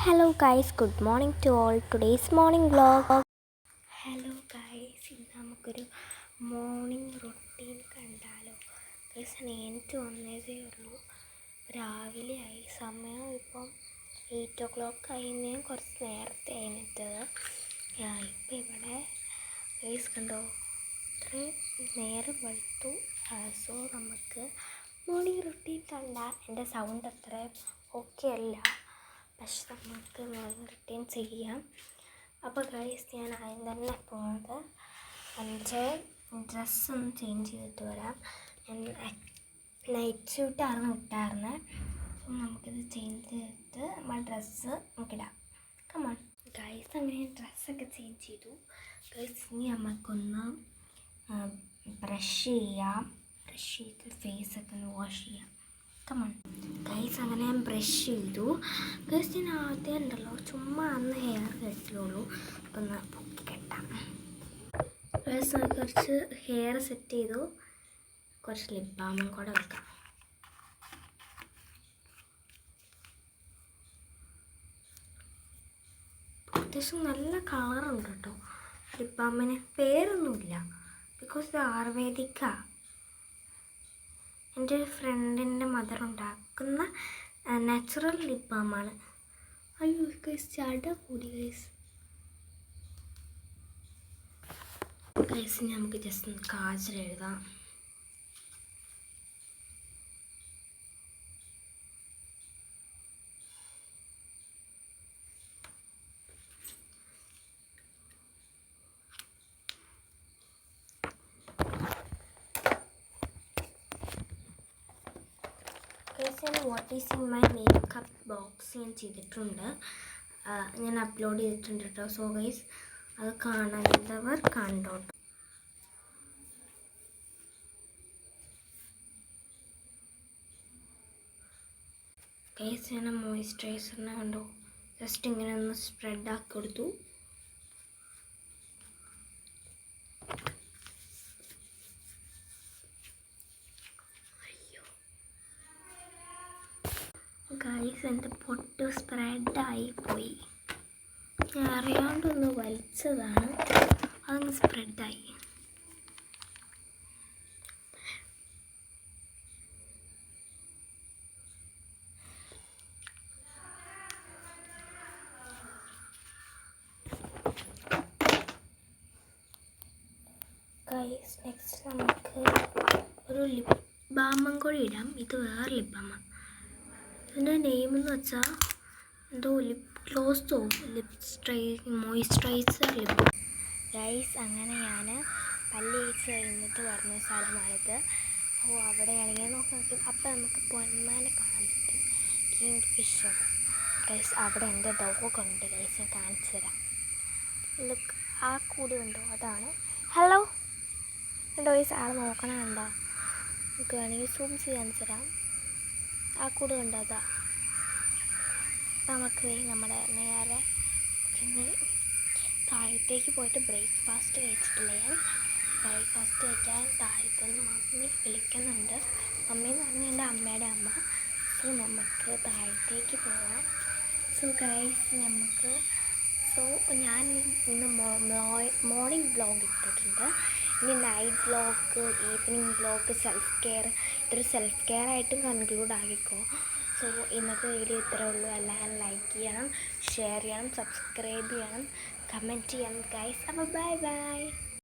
Hello guys, good morning to all. Today's morning vlog. Hello guys, ഇന്ന് നമുക്കൊരു morning routine കണ്ടാലോ. Guys എണീറ്റ് വന്നതേ ഉള്ളൂ. രാവിലെ ആയി, സമയം ഇപ്പം 8 o'clock ആയി. ഞാൻ കുറച്ച് നേരത്തെ എണീറ്റത്. ഇപ്പം ഇവിടെ ഗൈസ് കണ്ടോ, ഇത്രയും നേരം വെളുത്തു. സോ നമുക്ക് മോർണിംഗ് റൊട്ടീൻ കണ്ടാൽ എൻ്റെ സൗണ്ട് അത്ര ഓക്കെ അല്ല, പക്ഷെ നമുക്ക് മോർണിംഗ് റൊട്ടീൻ ചെയ്യാം. അപ്പോൾ ഗൈസ് ഞാൻ ആദ്യം തന്നെ പോകുന്നത് എൻ്റെ ഡ്രസ്സൊന്ന് ചേഞ്ച് ചെയ്തിട്ട് വരാം. ഞാൻ നൈറ്റ് സ്യൂട്ടായിരുന്നു ഇട്ടായിരുന്നത്. സോ നമുക്കിത് ചേഞ്ച് ചെയ്തിട്ട് നമ്മൾ ഡ്രസ്സ് നമുക്കിടാം. കമോൺ ഗൈസ്, അങ്ങനെ ഡ്രസ്സൊക്കെ ചേഞ്ച് ചെയ്തു. ഗൈസ് ഇനി നമുക്കൊന്ന് ബ്രഷ് ചെയ്ത് ഫേസൊക്കെ ഒന്ന് വാഷ് ചെയ്യാം. കമോൺ ഗൈസ്, അങ്ങനെ ഞാൻ ബ്രഷ് ചെയ്തു. ഗൈസ് ഞാൻ ആദ്യം ഉണ്ടല്ലോ ചുമ്മാ അന്ന് ഹെയർ കെട്ടിയുള്ളൂ. അപ്പം ഒന്ന് പൊക്കി കെട്ടാം. ഗൈസ് കുറച്ച് ഹെയർ സെറ്റ് ചെയ്തു. കുറച്ച് ലിപ് ബാമും കൂടെ വെക്കാം. അത്യാവശ്യം നല്ല കളറുണ്ട് കേട്ടോ ലിപ് ബാമിന്. പേരൊന്നുമില്ല, ബിക്കോസ് ഇത് ആയുർവേദിക്കാണ്. എൻ്റെ ഒരു ഫ്രണ്ടിൻ്റെ മദർ ഉണ്ടാക്കുന്ന നാച്ചുറൽ ലിപ് ബാമാണ്. അയ്യോ ഗൈസ്, ചട കൂടി ഗൈസ്. നമുക്ക് ജസ്റ്റ് ഒന്ന് കാജൽ എഴുതാം. What is in my makeup box ഞാൻ ചെയ്തിട്ടുണ്ട്, ഞാൻ അപ്ലോഡ് ചെയ്തിട്ടുണ്ട് കേട്ടോ. സോ ഗൈസ് അത് കാണാത്തവർ കണ്ടോ. ഗൈസ് ഞാൻ മോയ്സ്ചറൈസറിനെ കണ്ടോ ജസ്റ്റ് ഇങ്ങനെ ഒന്ന് സ്പ്രെഡ് ആക്കി കൊടുത്തു. ഗൈസ് എൻ്റെ പൊട്ട് സ്പ്രെഡായിപ്പോയി. ഞാൻ അറിയാണ്ടൊന്ന് വലിച്ചതാണ്, അതങ്ങ് സ്പ്രെഡായി. ഗൈസ് നെക്സ്റ്റ് നമുക്ക് ഒരു ലിപ് ബാമും കൂടി ഇടാം. ഇത് വേറെ ലിപ് ബാമാണ്. ഇതിൻ്റെ നെയിമെന്ന് വെച്ചാൽ എന്തോ ലിപ് ഗ്ലോസോ മോയ്സ്ചറൈസർ ലിപ്. ഗൈസ് അങ്ങനെ ഞാൻ പല്ല് തേച്ച് കഴിഞ്ഞിട്ട് വരുന്ന സ്ഥലമാണിത്. അപ്പോൾ അവിടെയാണെങ്കിൽ നോക്കി അപ്പം നമുക്ക് പൊന്മാനെ കാണാൻ പറ്റും, കിങ് ഫിഷർ. ഗൈസ് അവിടെ എൻ്റെ ഡോഗുണ്ട് ഗൈസ്, ഞാൻ കാണിച്ചു തരാം. ലുക്ക്, ആ കൂട് കണ്ടോ, അതാണ്. ഹലോ കണ്ടോ ഗൈസ്, ആൾ നോക്കണ കണ്ടോ. നമുക്ക് വേണമെങ്കിൽ സൂം ചെയ്യാൻ തരാം. ആ കൂട് കണ്ടോ, അതാ. നമുക്ക് നമ്മുടെ നേരെ ഇനി താഴത്തേക്ക് പോയിട്ട് ബ്രേക്ക്ഫാസ്റ്റ് കഴിച്ചിട്ടില്ല. ഞാൻ ബ്രേക്ക്ഫാസ്റ്റ് കഴിക്കാൻ താഴത്തുനിന്ന് മമ്മി വിളിക്കുന്നുണ്ട്. മമ്മി എന്ന് പറഞ്ഞാൽ എൻ്റെ അമ്മയുടെ അമ്മ. സോ നമുക്ക് താഴത്തേക്ക് പോകാം. സോ ഗൈസ് ഞാൻ ഇന്ന് മോർണിംഗ് വ്ളോഗ് ഇട്ടിട്ടുണ്ട്. ഇനി night vlog, evening vlog, self care. ഇതൊരു സെൽഫ് കെയർ ആയിട്ടും കൺക്ലൂഡ് ആക്കിക്കോ. സോ ഇന്നത്തെ വീഡിയോ ഇത്രേ ഉള്ളൂ. എല്ലാവരും ലൈക്ക് ചെയ്യണം, ഷെയർ ചെയ്യണം, സബ്സ്ക്രൈബ് ചെയ്യണം, കമൻറ്റ് ചെയ്യണം ഗൈസ്. അപ്പോൾ ബൈ ബൈ.